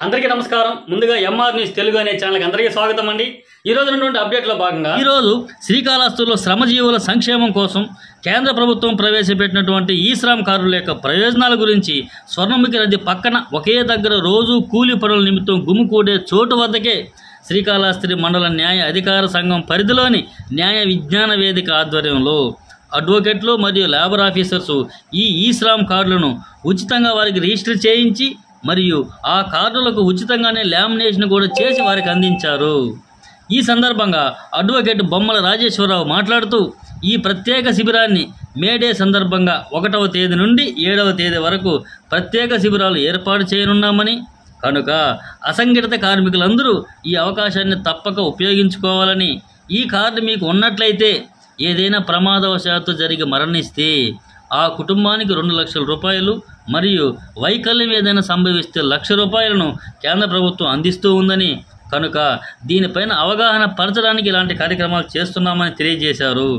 అందరికీ నమస్కారం. ముందుగా ఎంఆర్ న్యూస్ తెలుగు అనే ఛానల్కి అందరికీ స్వాగతం అండి. ఈ రోజు ఉన్నటువంటి అప్డేట్లో భాగంగా ఈరోజు శ్రీకాళహస్తిలో శ్రమజీవుల సంక్షేమం కోసం కేంద్ర ప్రభుత్వం ప్రవేశపెట్టినటువంటి ఈ శ్రమ్ కార్డుల యొక్క ప్రయోజనాల గురించి స్వర్ణముఖి నది పక్కన ఒకే దగ్గర రోజు కూలీ పనుల నిమిత్తం గుమికూడే చోటు వద్దకే శ్రీకాళహస్తి మండల న్యాయ అధికార సంఘం పరిధిలోని న్యాయ విజ్ఞాన వేదిక ఆధ్వర్యంలో అడ్వకేట్లు మరియు లేబర్ ఆఫీసర్సు ఈ శ్రమ్ కార్డులను ఉచితంగా వారికి రిజిస్టర్ చేయించి మరియు ఆ కార్డులకు ఉచితంగానే లామినేషన్ కూడా చేసి వారికి అందించారు. ఈ సందర్భంగా అడ్వకేట్ బొమ్మల రాజేశ్వరరావు మాట్లాడుతూ ఈ ప్రత్యేక శిబిరాన్ని మేడే సందర్భంగా 1వ తేదీ నుండి 7వ తేదీ వరకు ప్రత్యేక శిబిరాలు ఏర్పాటు చేయనున్నామని, కనుక అసంఘటిత కార్మికులందరూ ఈ అవకాశాన్ని తప్పక ఉపయోగించుకోవాలని, ఈ కార్డు మీకు ఉన్నట్లయితే ఏదైనా ప్రమాదవశాత్తు జరిగి మరణిస్తే ఆ కుటుంబానికి 2 లక్షల రూపాయలు మరియు వైకల్యం ఏదైనా సంభవిస్తే 1 లక్ష రూపాయలను కేంద్ర ప్రభుత్వం అందిస్తూ ఉందని, కనుక దీనిపైన అవగాహన పరచడానికి ఇలాంటి కార్యక్రమాలు చేస్తున్నామని తెలియజేశారు.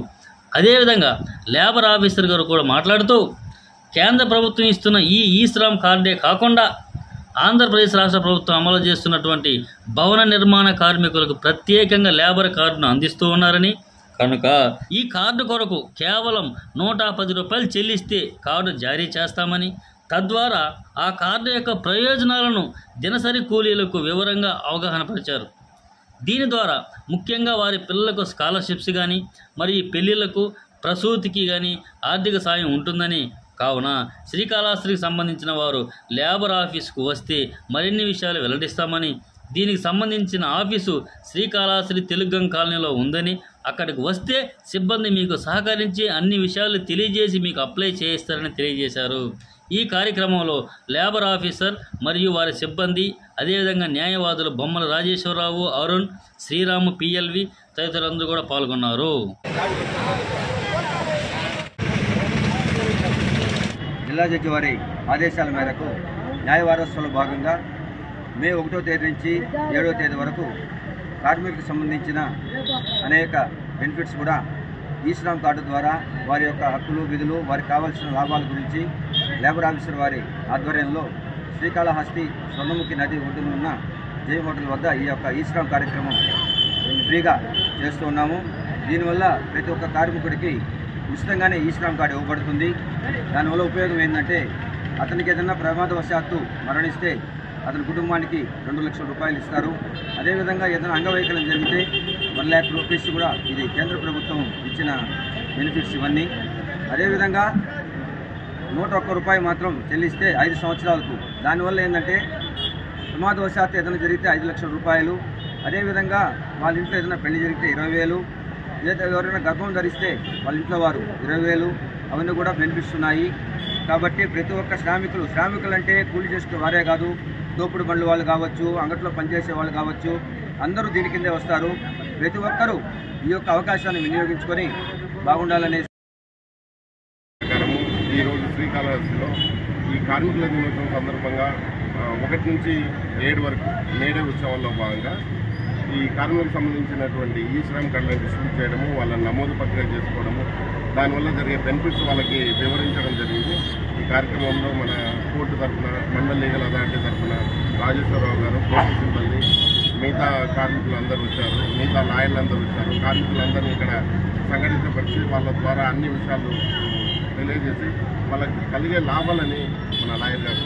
అదేవిధంగా లేబర్ ఆఫీసర్ గారు కూడా మాట్లాడుతూ కేంద్ర ప్రభుత్వం ఇస్తున్న ఈ శ్రమ్ కార్డే కాకుండా ఆంధ్రప్రదేశ్ రాష్ట్ర ప్రభుత్వం అమలు చేస్తున్నటువంటి భవన నిర్మాణ కార్మికులకు ప్రత్యేకంగా లేబర్ కార్డును అందిస్తూ ఉన్నారని, కనుక ఈ కార్డు కొరకు కేవలం 110 రూపాయలు చెల్లిస్తే కార్డు జారీ చేస్తామని, తద్వారా ఆ కార్డు యొక్క ప్రయోజనాలను దినసరి కూలీలకు వివరంగా అవగాహన పరిచారు. దీని ద్వారా ముఖ్యంగా వారి పిల్లలకు స్కాలర్షిప్స్ కానీ మరియు పెళ్లిళ్లకు ప్రసూతికి కానీ ఆర్థిక సాయం ఉంటుందని, కావున శ్రీకాళహస్తికి సంబంధించిన వారు లేబర్ ఆఫీసుకు వస్తే మరిన్ని విషయాలు వెల్లడిస్తామని, దీనికి సంబంధించిన ఆఫీసు శ్రీకాళహస్తి తెలుగం కాలనీలో ఉందని, అక్కడికి వస్తే సిబ్బంది మీకు సహకరించి అన్ని విషయాలు తెలియజేసి మీకు అప్లై చేయిస్తారని తెలియజేశారు. ఈ కార్యక్రమంలో లేబర్ ఆఫీసర్ మరియు వారి సిబ్బంది, అదేవిధంగా న్యాయవాదులు బొమ్మల రాజేశ్వరరావు, అరుణ్, శ్రీరాము, పిఎల్వి తదితరులందరూ కూడా పాల్గొన్నారు. జిల్లా జడ్జి వారి ఆదేశాల మేరకు న్యాయ వారోత్సవంలో భాగంగా మే 1వ తేదీ నుంచి 7వ తేదీ వరకు కార్మికులకు సంబంధించిన అనేక బెనిఫిట్స్ కూడా ఈ శ్రమ్ కార్డు ద్వారా వారి యొక్క హక్కులు, విధులు, వారికి కావాల్సిన లాభాల గురించి లేబర్ ఆఫీసర్ వారి ఆధ్వర్యంలో శ్రీకాళహస్తి స్వర్ణముఖి నది ఒడ్డున ఉన్న జై హోటల్ వద్ద ఈ శ్రమ్ కార్యక్రమం ఫ్రీగా చేస్తూ ఉన్నాము. దీనివల్ల ప్రతి ఒక్క కార్మికుడికి ఉచితంగానే ఈ శ్రమ్ కార్డు ఇవ్వబడుతుంది. దానివల్ల ఉపయోగం ఏంటంటే అతనికి ఏదైనా ప్రమాదవశాత్తు మరణిస్తే అతని కుటుంబానికి 2 లక్షల రూపాయలు ఇస్తారు. అదేవిధంగా ఏదైనా అంగవైకల్యం జరిగితే 1 లక్ష రూపీస్ కూడా ఇది కేంద్ర ప్రభుత్వం ఇచ్చిన బెనిఫిట్స్ ఇవన్నీ. అదేవిధంగా 101 రూపాయి మాత్రం చెల్లిస్తే 5 సంవత్సరాలకు. దానివల్ల ఏంటంటే ప్రమాదవశాత్తు ఏదైనా జరిగితే 5 లక్షల రూపాయలు, అదేవిధంగా వాళ్ళ ఇంట్లో ఏదైనా పెళ్లి జరిగితే 20,000, ఎవరైనా గర్భం ధరిస్తే వాళ్ళ ఇంట్లో వారు 20,000, అవన్నీ కూడా బెనిఫిట్స్ ఉన్నాయి. కాబట్టి ప్రతి ఒక్క శ్రామికులు అంటే కూలి చేసుకునే వారే కాదు, తోపుడు బండ్లు వాళ్ళు కావచ్చు, అంగట్లో పనిచేసే వాళ్ళు కావచ్చు, అందరూ దీని కిందే వస్తారు. ప్రతి ఒక్కరూ ఈ యొక్క అవకాశాన్ని వినియోగించుకొని బాగుండాలనే ఈరోజు శ్రీకాళహస్తిలో ఈ కార్మికుల దినోత్సవం సందర్భంగా 1 నుంచి 7 వరకు మేడే ఉత్సవాల్లో భాగంగా ఈ కార్మికులకు సంబంధించినటువంటి ఈ శ్రమ్ కార్డులను డిస్ట్రిబ్యూట్ చేయడము, వాళ్ళని నమోదు ప్రక్రియ చేసుకోవడము, దానివల్ల జరిగే బెనిఫిట్స్ వాళ్ళకి వివరించడం జరిగింది. ఈ కార్యక్రమంలో మన కోర్టు తరఫున, మండల లీగల్ అథారిటీ తరఫున రాజేశ్వరరావు గారు, కోర్టు సిబ్బంది, మిగతా కార్మికులందరూ వచ్చారు, మిగతా లాయర్లందరూ వచ్చారు. కార్మికులందరినీ ఇక్కడ సంఘటితపరిచి వాళ్ళ ద్వారా అన్ని విషయాలు తెలియజేసి వాళ్ళకి కలిగే లాభాలని మన లాయర్ గారు